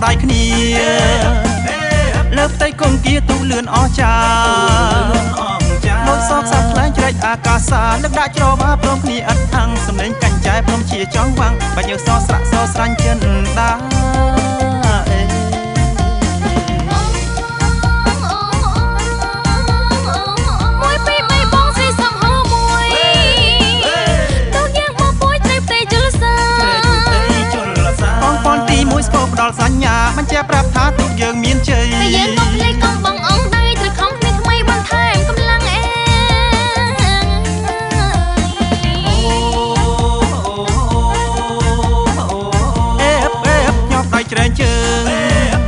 ដៃគ្នាលើផ្ទៃគង្គគាទូលឿនអស្ចារ្យដូចសពសាប់ខ្លែងជ្រែកអាកាសាលើកដាក់ច្រវាព្រមគ្នាឥតអាំងសំឡេងកាញ់ចែព្រមជាចង់វាំងបាច់យើងសស្រាក់សស្រាញ់ចិនដាដល់សញ្ញាមិនជាប្រាប់ថាទូកយើងមានជ័យតែយើងកុំភ្លេចកុំបងអង្គដៃត្រូវខំគ្នាថ្មីបន្ថែមកម្លាំងអេញាប់ដៃច្រែងជើង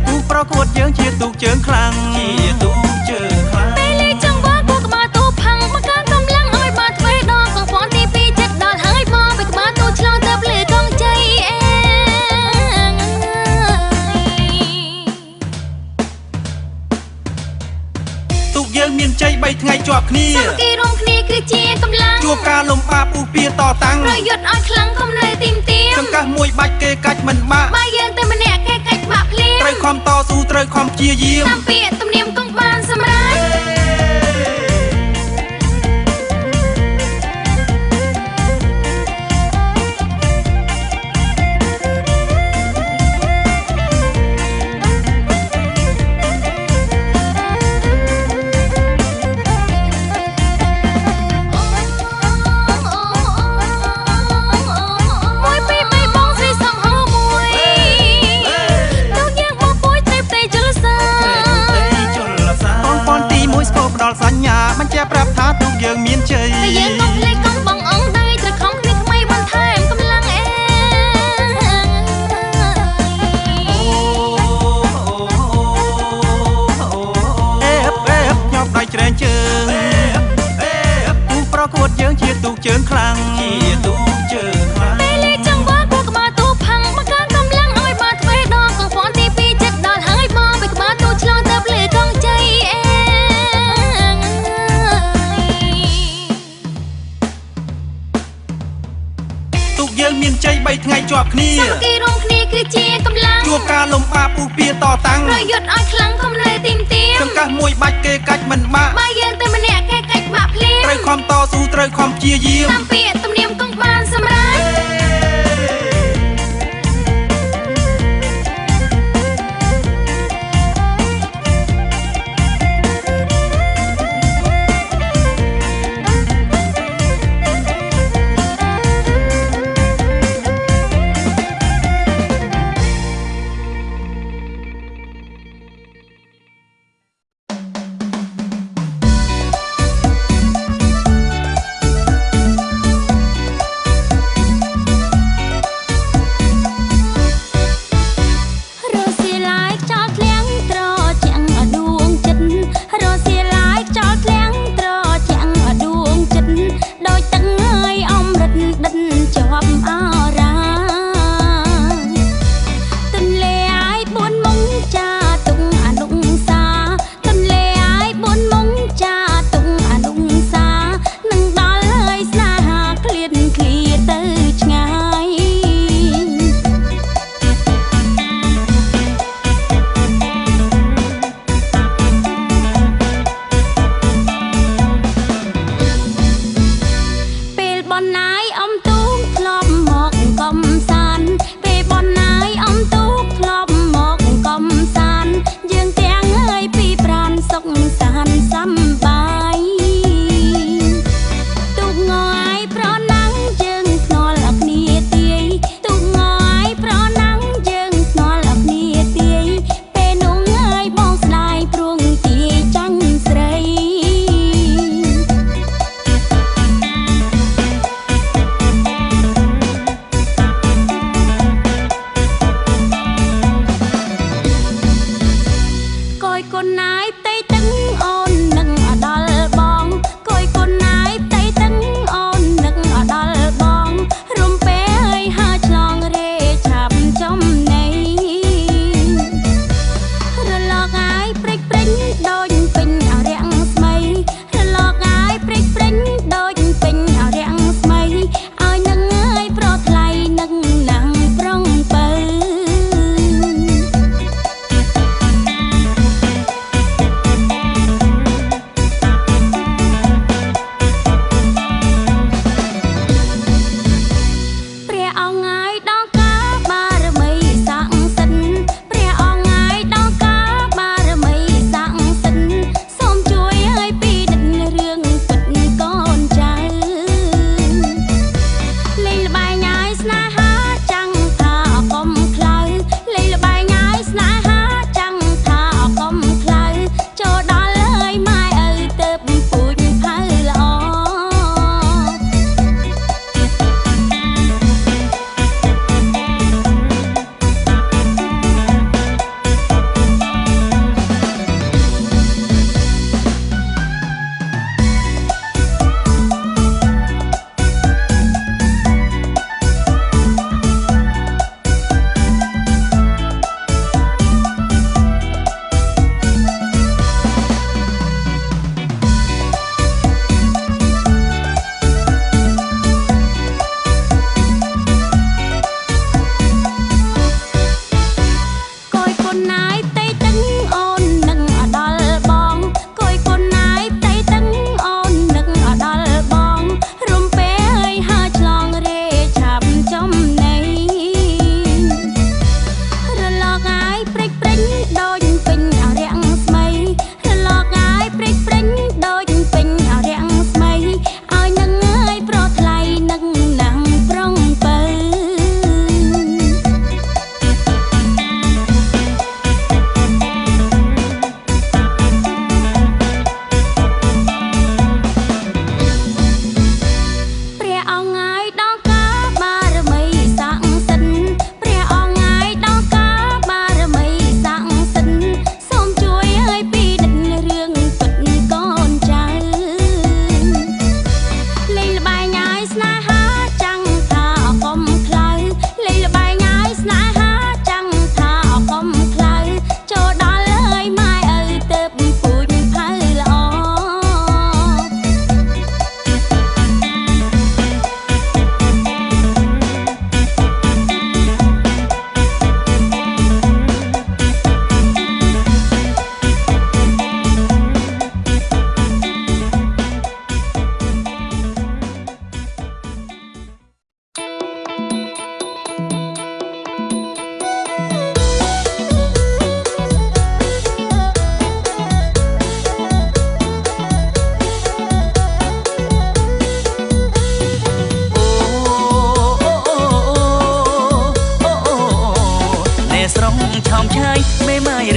ទូកប្រកួតយើងជាទូកជើងខ្លាំងជាទូកជើងខ្លាំងពេលលេចចង្វាគួរក្បាលទូផាំងមកកើកម្លាំងឲ្យបានទ្វេដងកងព័ន្ធទី2ចិត្តដល់ហើយមកពីក្បាលទូឆ្លងទៅភ្លឺកងជ័យយើងមានជ័យ3ថ្ងៃជាប់គ្នាសាមគ្គីរួមគ្នាគឺជាកម្លាំងជួបការលំបាកពុះពៀតតាំងប្រយុទ្ធឲ្យខ្លាំងកុំនៅទីមទៀមចង្កះមួយបាច់គេកាច់មិនបាក់បើយើងតែម្នាក់គេកាច់បាក់ភ្លាមត្រូវខំតស៊ូត្រូវខំព្យាយាមតាមពាក្យទំនៀមកុំបានសម្រេចសញ្ញាមិនជាប្រាប់ថាទូកយើងមានជ័យតែយើងកុំភ្លេចកុំបងអង្គដៃត្រូវខំគ្នាថ្មីបន្ថែមកម្លាំងអេញាប់ដៃច្រែងជើងទូកប្រកួតយើងជាទូកជើងខ្លាំងជាទូកជើងខ្លាំងពេលលេចចង្វាគួរក្បាលទូផាំងមកកើកម្លាំងឲ្យបានទ្វេដងកងព័ន្ធទី2ចិត្តដល់ហើយមកពីក្បាលទូឆ្លងទៅភ្លឺកងជ័យយើងមានជ័យ3ថ្ងៃជាប់គ្នាសាមគ្គីរួមគ្នាគឺជាកម្លាំងជួបការលំបាកពុះពៀតតាំងប្រយុទ្ធឲ្យខ្លាំងកុំនៅទីមទៀមចង្កះមួយបាច់គេកាច់មិនបាក់បើយើងតែម្នាក់គេកាច់បាក់ភ្លាមត្រូវខំតស៊ូត្រូវខំព្យាយាមតាមពាក្យទំនៀមកុំបានសម្រេច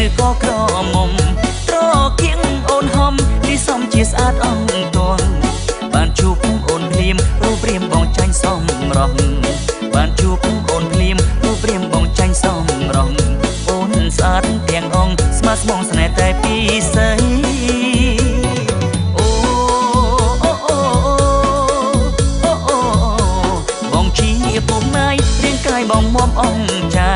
ឬក៏ក្រមុំត្រគៀងអូនហំនេះសំជាស្អាតអង្ទល់បានជួបអូនភ្លាមរូបរាងបងចាញ់សំរងបានជួបអូនភ្លាមរូបរាងបងចាញ់សំរងអូនស្អាតទាំងអងស្មាស្មងស្នេហ៍តែពីស្អីបងជាពុំម៉ាយរាងកាយបងមុំអងចា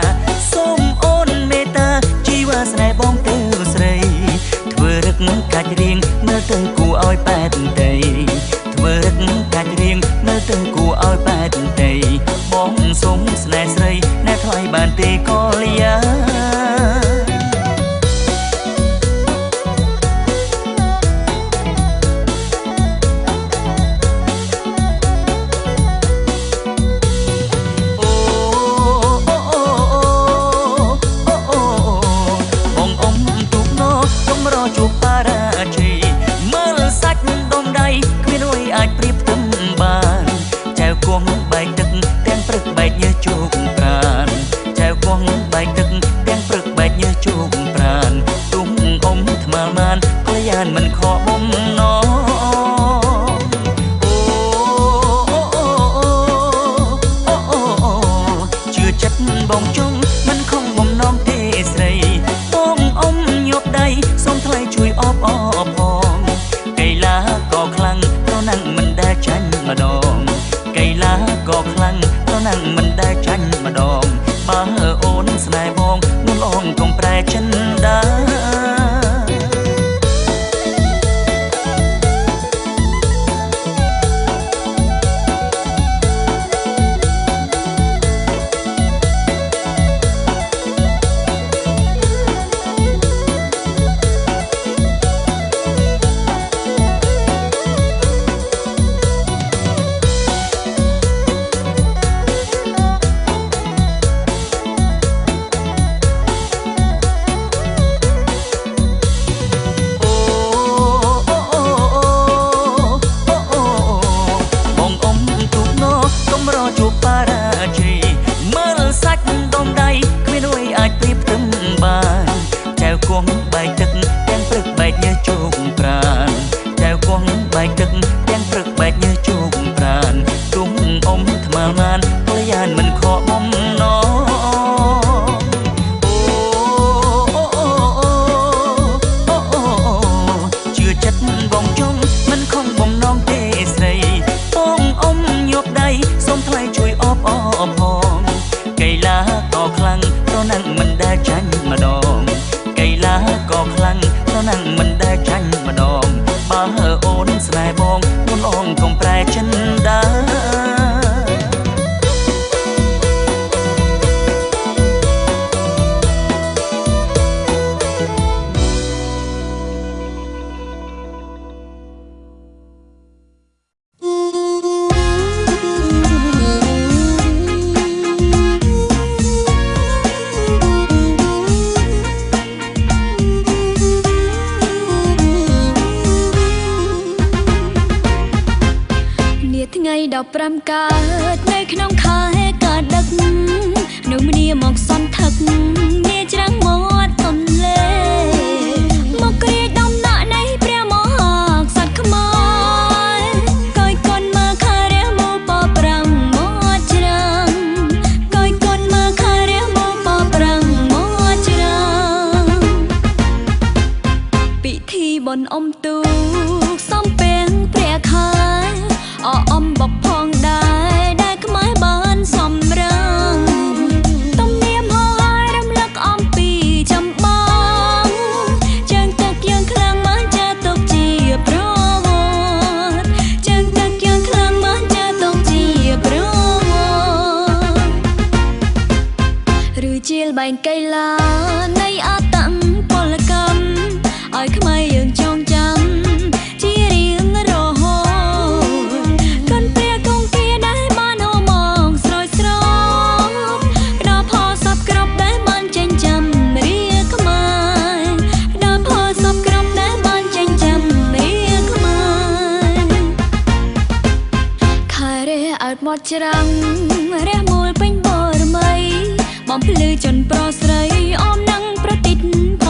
សូមអូនមេត្តាជីវ៉ាស្នេហ៍បងទៅស្រីធ្វើរឹកកាច់រៀងមើលទៅគួរឲ្យប៉ែតទេធ្វើរឹកកាច់រៀងមើលទៅគួរឲ្យប៉ែតទេបងសូមស្នេហ៍ស្រីណែថ្លៃបានទេកល្យាមិនខកបំណងជឿចិត្តបងចង់មិនខំបំណងទេស្រីបងអ៊ំញាប់ដៃសូមថ្លៃជួយអបផងកីឡាក៏ខ្លាំងប្រណាំងមិនដែលចាញ់ម្ដងកីឡាក៏ខ្លាំងប្រណាំងមិនដែលចាញ់ម្ដងបើអូនស្នេហ៍បងមុនអងកុំប្រែចិនដា5កើតនៅក្នុងខែកើតដឹកនៅម្នាមកសន្តិកនាច្រាំងមាត់ទន្លេមកគ្រាយដំណាក់នៃព្រះមហាក្សត្រខ្មែរកយកូនមកខែរះមកបប្រាំងមាត់ច្រាំងកយកូនមកខែរះមកបប្រាំងមាត់ច្រាំងពិធីបុណ្យអុំទូកសំពេងព្រះខែអំបបផងដែរខ្មែរបានសម្រាំងទំនៀមហោហារំលឹកអំពីចំបងជើងទឹកយើងខ្លាំងមកចាទុកជាប្រវត្តិជើងទឹកយើងខ្លាំងមកចាទុកជាប្រវត្តិឬជាលបែងកីឡានៃអតពលកម្មឲ្យខ្មែរយើងចងចាំជារៀងរហូតមាត់ច្រាំងរះមូលពេញបរមីបំភ្លឺចន្ទប្រស្រីអមនឹងប្រតិទផ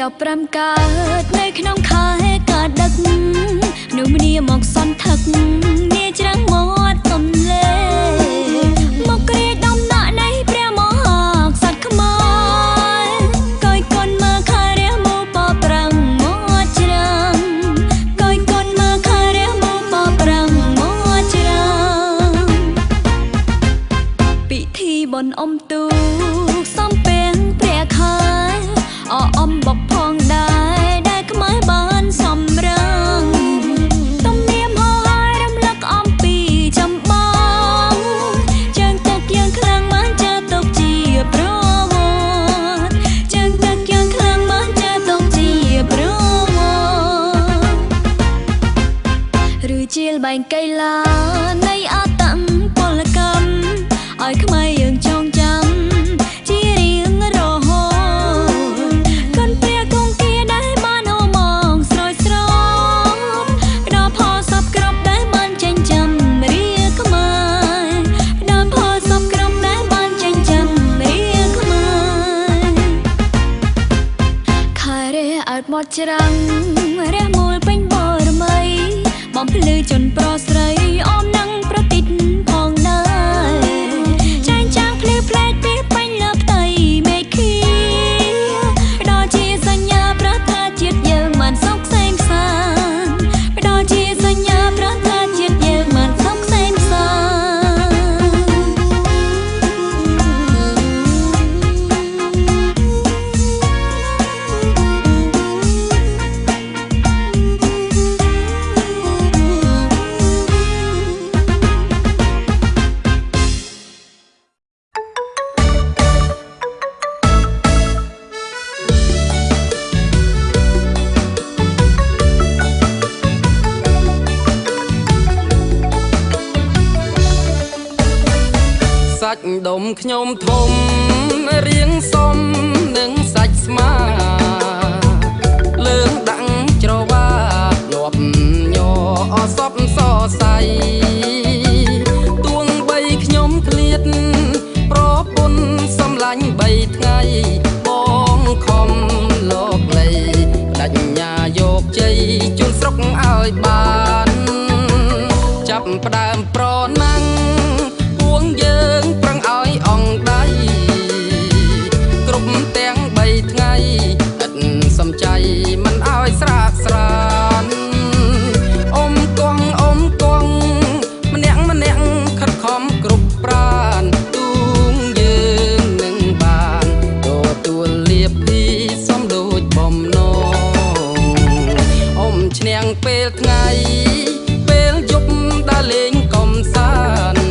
15កើតនៅក្នុងខែកើតដឹកនោះម្នាមកសន្តិកនាច្រាំងមាត់ទន្លេមកគ្រាដំណាក់នៃព្រះមហាក្សត្រខ្មែរកុយកូនមើលខែរះមូបប្រាំងមាត់ច្រាំងកុយកូនមើលខែរះមូបប្រាំងមាត់ច្រាំងពិធីបុណ្យអុំទូកសំពេងព្រះខែអំបុកផងដែរដែលខ្មែរបានសម្រាំងទំនៀមហោហាយរំលឹកអំពីចំបងជើងទឹកយើងខ្លាំងបានចាទុកជាប្រវត្តិជើងទឹកយើងខ្លាំងបានចាទុកជាប្រវត្តិឬជាលបែងកីឡានៃអតពលកម្មឲ្យខ្មែរយើងចងចាំជារៀងរហូតគុណព្រះគង្គាដែលបានអូមកស្រោចស្រពផ្ដល់ផលសពគ្រប់ដែលបានចិញ្ចឹមរាខ្មែរផ្ដល់ផលសពគ្រប់ដែលបានចិញ្ចឹមរាខ្មែរខែរះអើតមាត់ច្រាំងរះមូលពេញបរមីបំភ្លឺជនប្រុសស្រីអមនឹងប្រតិទផងដែរចែងចាំងភ្លឺផ្លែកពីពេញលើផ្ទៃមេឃីផ្ដល់ជាសញ្ញាប្រាថ្នាជាតិយើងបានសុខសេមសាន្តផ្ដល់ជាសញ្ញាប្រាថ្នាជាតិយើងបានសុខសេមសាសាច់ដុំខ្ញុំធំរៀងសមនឹងសាច់ស្មាលើងដាក់ច្រវាញាប់ញ័រអសពសសៃទួងបីខ្ញុំឃ្លាតប្រពន្ធសំឡាញ់3ថ្ងៃបងខំលោកលៃបដញ្ញាយកជ័យជូនស្រុកឲ្យបានចាប់ផ្ដើមប្រណាំងពួងយើងប្រឹងឲ្យអង្ដៃគ្រប់ទាំង3ថ្ងៃឥតសំចៃមិនឲ្យស្រាកស្រានអ៊ំកងម្នាក់ខិតខំគ្រប់ប្រានទូងយើងនឹងបានទទួលលៀបពីសំដូចបំណងអ៊ំឈ្នះពេលថ្ងៃពេលយប់ដើរលេងកំសាន្ត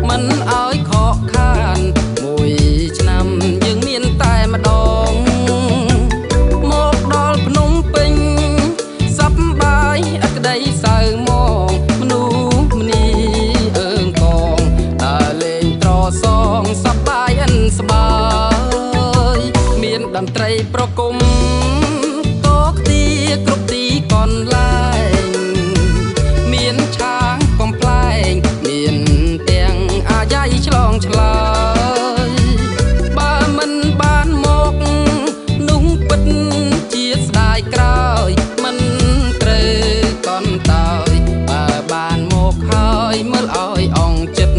មិនឲ្យខកខានមួយឆ្នាំយើងមានតែម្ដងមកដល់ភ្នំពេញសប្បាយអក្ដីសៅមកមនុស្សម្នីអើងកងដើរលេងត្រសងសប្បាយអិនស្បាយមានតន្ត្រីប្រគំកខ្ទាគ្រប់ទីកន្លែងមានឆាងកំប្លែងមានទាំងអាយ៉ៃឆ្លងឆ្លើយបើមិនបានមកនោះពិតជាស្ដាយក្រោយមិនត្រូវកន្តើយបើបានមកហើយមើលឲ្យអងចិត្ត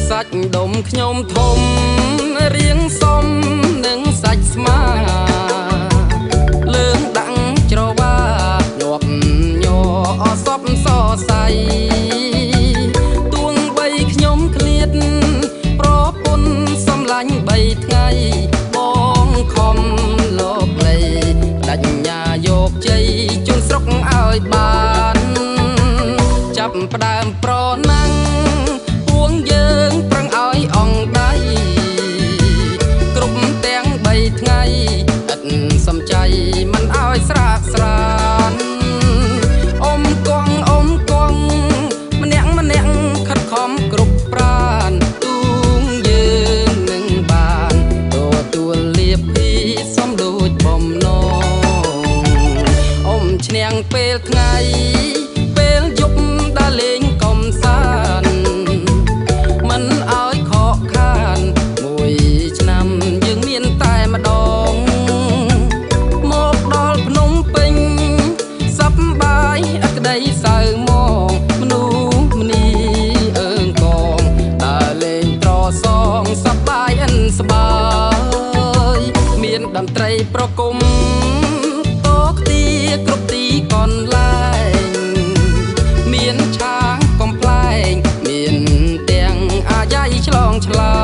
សាច់ដុំខ្ញុំធំរៀងសមនឹងសាច់ស្មាលើងដាក់ច្រវាញាប់ញ័រអសពសសៃទួងបីខ្ញុំឃ្លាតប្រពន្ធសំឡាញ់3ថ្ងៃបងខំលោកលៃបដញ្ញាយកជ័យជូនស្រុកឲ្យបានចាប់ផ្ដើមប្រណាំងពួងយើងប្រឹងឲ្យអង្ដៃគ្រប់ទាំង3ថ្ងៃឥតសំចៃមិនឲ្យស្រាកស្រាន ឆ្លើ